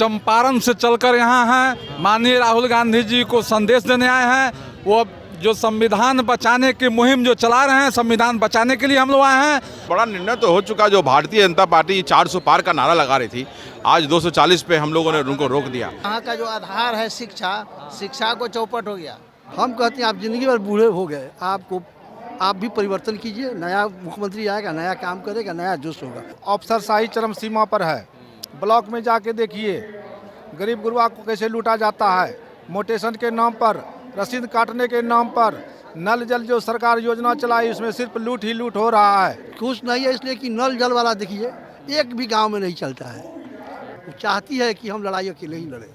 चंपारण से चलकर यहाँ हैं, माननीय राहुल गांधी जी को संदेश देने आए हैं। वो जो संविधान बचाने की मुहिम जो चला रहे हैं, संविधान बचाने के लिए हम लोग आए हैं। बड़ा निर्णय तो हो चुका, जो भारतीय जनता पार्टी 400 पार का नारा लगा रही थी, आज 240 पे हम लोगों ने उनको रोक दिया। यहाँ का जो आधार है शिक्षा को चौपट हो गया। हम कहते हैं आप जिंदगी भर बूढ़े हो गए, आप भी परिवर्तन कीजिए, नया मुख्यमंत्री आएगा, नया काम करेगा, नया जोश होगा। अफसरशाही चरम सीमा पर है। ब्लॉक में जाके देखिए गरीब गुरबा को कैसे लूटा जाता है। मोटेशन के नाम पर, रसीद काटने के नाम पर, नल जल जो सरकार योजना चलाई उसमें सिर्फ लूट ही लूट हो रहा है। खुश नहीं है इसलिए कि नल जल वाला देखिए एक भी गांव में नहीं चलता है। वो चाहती है कि हम लड़ाई अकेले ही लड़े।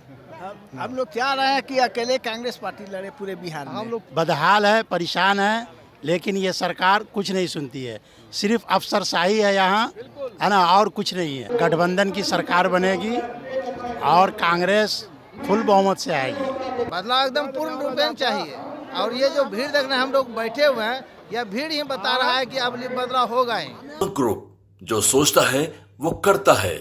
हम लोग चाह रहे हैं कि अकेले कांग्रेस पार्टी लड़े पूरे बिहार में। हम लोग बदहाल है, परेशान है, लेकिन ये सरकार कुछ नहीं सुनती है। सिर्फ अफसरशाही है यहाँ, है ना, और कुछ नहीं है। गठबंधन की सरकार बनेगी और कांग्रेस फुल बहुमत से आएगी। बदलाव एकदम पूर्ण रूप में चाहिए। और ये जो भीड़ देख रहे हैं हम लोग बैठे हुए हैं, यह भीड़ ही बता रहा है कि अब बदलाव होगा ही। ग्रुप जो सोचता है वो करता है।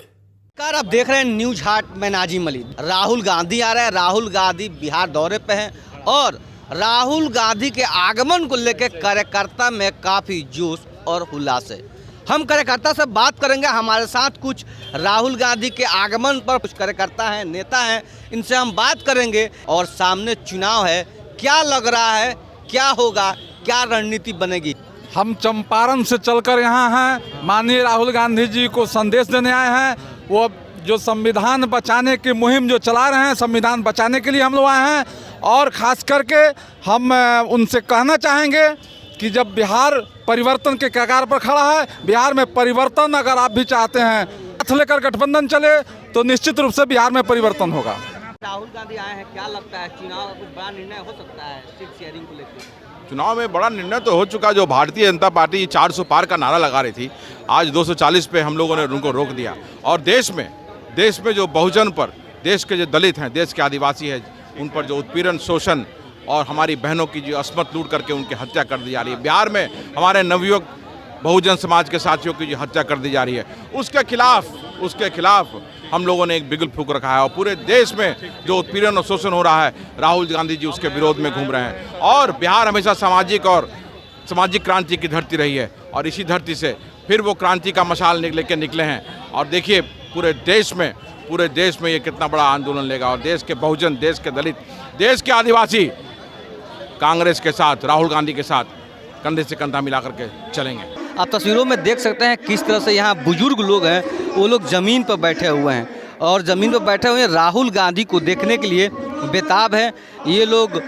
कार आप देख रहे हैं न्यूज हाट में नाजिम अली। राहुल गांधी आ रहे हैं। राहुल गांधी बिहार दौरे पे हैं और राहुल गांधी के आगमन को लेकर कार्यकर्ता में काफी जोश और उल्लास है। हम कार्यकर्ता से बात करेंगे। हमारे साथ कुछ राहुल गांधी के आगमन पर कुछ कार्यकर्ता हैं, नेता हैं, इनसे हम बात करेंगे। और सामने चुनाव है, क्या लग रहा है, क्या होगा, क्या रणनीति बनेगी। हम चंपारण से चलकर यहाँ हैं, माननीय राहुल गांधी जी को संदेश देने आए हैं। वो जो संविधान बचाने की मुहिम जो चला रहे हैं, संविधान बचाने के लिए हम लोग आए हैं। और ख़ास करके हम उनसे कहना चाहेंगे कि जब बिहार परिवर्तन के कगार पर खड़ा है, बिहार में परिवर्तन अगर आप भी चाहते हैं, साथ लेकर गठबंधन चले तो निश्चित रूप से बिहार में परिवर्तन होगा। राहुल गांधी आए हैं, क्या लगता है चुनाव कुछ बड़ा निर्णय हो सकता है सीट शेयरिंग को लेकर? चुनाव में बड़ा निर्णय तो हो चुका, जो भारतीय जनता पार्टी 400 पार का नारा लगा रही थी, आज 240 पे हम लोगों ने उनको रोक दिया। और देश में जो बहुजन पर, देश के जो दलित हैं, देश के आदिवासी हैं, उन पर जो उत्पीड़न, शोषण और हमारी बहनों की जो अस्मत लूट करके उनकी हत्या कर दी जा रही है, बिहार में हमारे नवयुवक बहुजन समाज के साथियों की जो हत्या कर दी जा रही है, उसके खिलाफ हम लोगों ने एक बिगुल फूंक रखा है। और पूरे देश में जो उत्पीड़न और शोषण हो रहा है, राहुल गांधी जी उसके विरोध में घूम रहे हैं। और बिहार हमेशा सामाजिक क्रांति की धरती रही है और इसी धरती से फिर वो क्रांति का मशाल लेके निकले हैं। और देखिए पूरे देश में ये कितना बड़ा आंदोलन लेगा। और देश के बहुजन, देश के दलित, देश के आदिवासी कांग्रेस के साथ, राहुल गांधी के साथ कंधे से कंधा मिला करके चलेंगे। आप तस्वीरों में देख सकते हैं किस तरह से यहाँ बुजुर्ग लोग हैं, वो लोग ज़मीन पर बैठे हुए हैं और ज़मीन पर बैठे हुए हैं राहुल गांधी को देखने के लिए बेताब हैं। ये लोग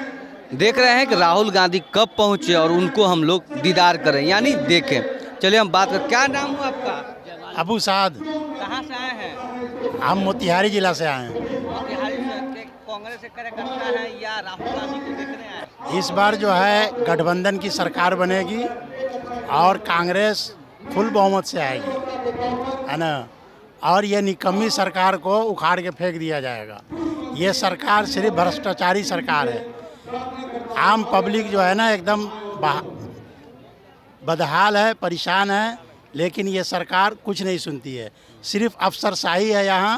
देख रहे हैं कि राहुल गांधी कब पहुँचे और उनको हम लोग दीदार करें, यानी देखें। चलिए हम बात करें। क्या नाम हुआ आपका? अबू साद। कहाँ से आए हैं? हम मोतिहारी जिला से आए हैं। मोतिहारी से कांग्रेस से कार्यकर्ता हैं या राहुल गांधी को देखने आए हैं? इस बार जो है गठबंधन की सरकार बनेगी और कांग्रेस फुल बहुमत से आएगी, है ना। और ये निकम्मी सरकार को उखाड़ के फेंक दिया जाएगा। ये सरकार सिर्फ भ्रष्टाचारी सरकार है। आम पब्लिक जो है ना एकदम बदहाल है, परेशान है, लेकिन ये सरकार कुछ नहीं सुनती है। सिर्फ अफसरशाही है यहाँ,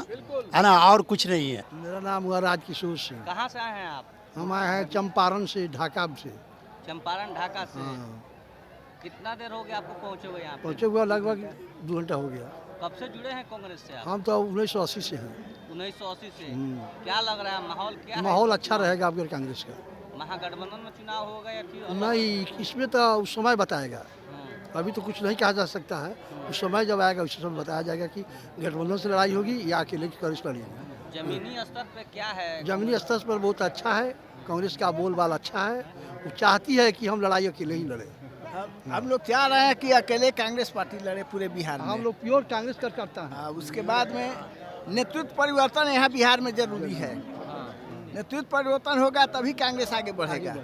है ना, और कुछ नहीं है। मेरा नाम हुआ राजकिशोर सिंह। कहाँ से आए हैं आप? हम आए हैं चंपारण से, ढाका से। चंपारण, ढाका से। कितना देर हो गया आपको पहुँचे हुए यहाँ पे? पहुँचे हुआ लगभग 2 घंटा हो गया। कब से जुड़े हैं कांग्रेस से आप? हम तो 1980 से हैं। 1980 से। क्या लग रहा है माहौल, क्या माहौल अच्छा रहेगा आपके कांग्रेस का? महागठबंधन में चुनाव होगा या फिर नहीं, इसमें तो उस समय बताएगा। अभी तो कुछ नहीं कहा जा सकता है। उस समय जब आएगा उस समय बताया जाएगा कि गठबंधन से लड़ाई होगी या अकेले की कांग्रेस लड़ेगी। जमीनी स्तर पे क्या है? जमीनी स्तर पर बहुत अच्छा है, कांग्रेस का बोलबाल अच्छा है। वो चाहती है कि हम लड़ाई अकेले ही लड़े। हम लोग चाह रहे हैं कि अकेले कांग्रेस पार्टी लड़े पूरे बिहार में। हम लोग प्योर कांग्रेस करता है। उसके बाद में नेतृत्व परिवर्तन यहाँ बिहार में जरूरी है। नेतृत्व परिवर्तन होगा तभी कांग्रेस आगे बढ़ेगा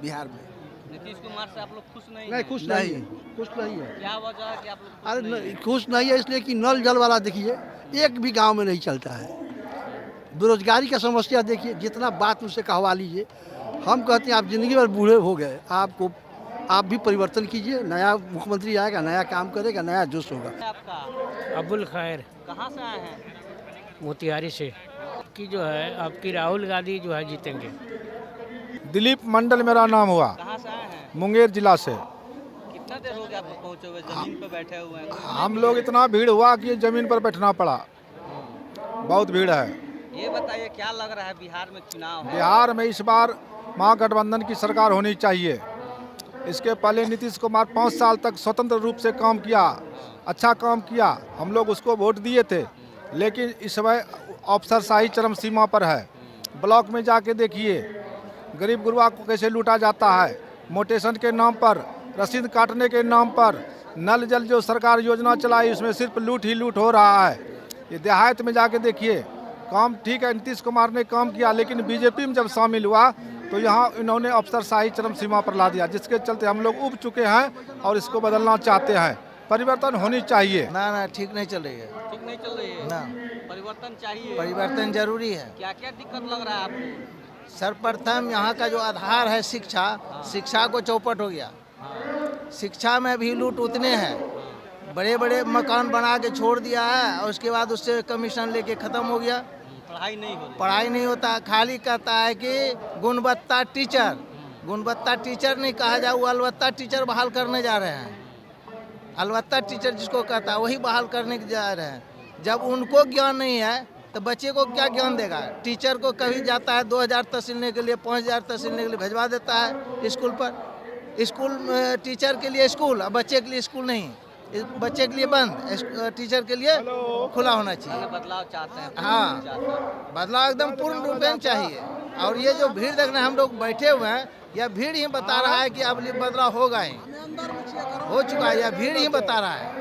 बिहार में। नीतीश कुमार से आप लोग खुश नहीं? नहीं, खुश नहीं है। क्या वजह है कि आप लोग अरे खुश नहीं है इसलिए कि नल जल वाला देखिए एक भी गांव में नहीं चलता है। बेरोजगारी का समस्या देखिए, जितना बात उनसे कहवा लीजिए। हम कहते हैं आप जिंदगी भर बूढ़े हो गए, आप भी परिवर्तन कीजिए, नया मुख्यमंत्री आएगा, नया काम करेगा, नया जोश होगा। आपका? अबुल खैर। कहाँ से आए हैं? मोतिहारी से कि जो है आपकी राहुल गांधी जो है जीतेंगे। दिलीप मंडल मेरा नाम हुआ, कहाँ से आए हैं? मुंगेर जिला से। कितना देर हो गया आप पहुँचे हुए, जमीन पे बैठे हुए हैं? हम लोग इतना भीड़ हुआ कि ज़मीन पर बैठना पड़ा, बहुत भीड़ है। ये बताइए क्या लग रहा है बिहार में चुनाव है? बिहार में इस बार महागठबंधन की सरकार होनी चाहिए। इसके पहले नीतीश कुमार 5 साल तक स्वतंत्र रूप से काम किया, अच्छा काम किया, हम लोग उसको वोट दिए थे। लेकिन इस समय अफसरशाही चरम सीमा पर है। ब्लॉक में जाके देखिए गरीब गुरबा को कैसे लूटा जाता है, मोटेशन के नाम पर, रसीद काटने के नाम पर। नल जल जो सरकार योजना चलाई उसमें सिर्फ लूट ही लूट हो रहा है। ये देहात में जाके देखिए, काम ठीक है, नीतीश कुमार ने काम किया, लेकिन बीजेपी में जब शामिल हुआ तो यहाँ इन्होंने अफसरशाही चरम सीमा पर ला दिया, जिसके चलते हम लोग उब चुके हैं और इसको बदलना चाहते हैं। परिवर्तन होनी चाहिए। ना ठीक नहीं चल रही है। ठीक नहीं चल रही है ना, परिवर्तन चाहिए। परिवर्तन जरूरी है। क्या क्या दिक्कत लग रहा है आपको? सर्वप्रथम यहाँ का जो आधार है शिक्षा, शिक्षा को चौपट हो गया। शिक्षा में भी लूट उतने हैं, बड़े बड़े मकान बना के छोड़ दिया है और उसके बाद उससे कमीशन लेके ख़त्म हो गया। पढ़ाई नहीं हो रही। पढ़ाई नहीं होता, खाली कहता है कि गुणवत्ता टीचर। गुणवत्ता टीचर नहीं कहा जाए, वो अलवत्ता टीचर बहाल करने जा रहे हैं। अलवत्ता टीचर जिसको कहता है वही बहाल करने जा रहे हैं। जब उनको ज्ञान नहीं है तो बच्चे को क्या ज्ञान देगा? टीचर को कभी जाता है 2000 तहसीलने के लिए, 5000 तहसीलने के लिए भिजवा देता है स्कूल पर। स्कूल टीचर के लिए स्कूल और बच्चे के लिए स्कूल नहीं, बच्चे के लिए बंद, टीचर के लिए खुला होना चाहिए। बदलाव चाहते हैं? हाँ, बदलाव एकदम पूर्ण रूप में चाहिए। और ये जो भीड़ देखना हम लोग बैठे हुए हैं, यह भीड़ ही बता रहा है कि अब बदलाव होगा ही, हो चुका है, यह भीड़ ही बता रहा है।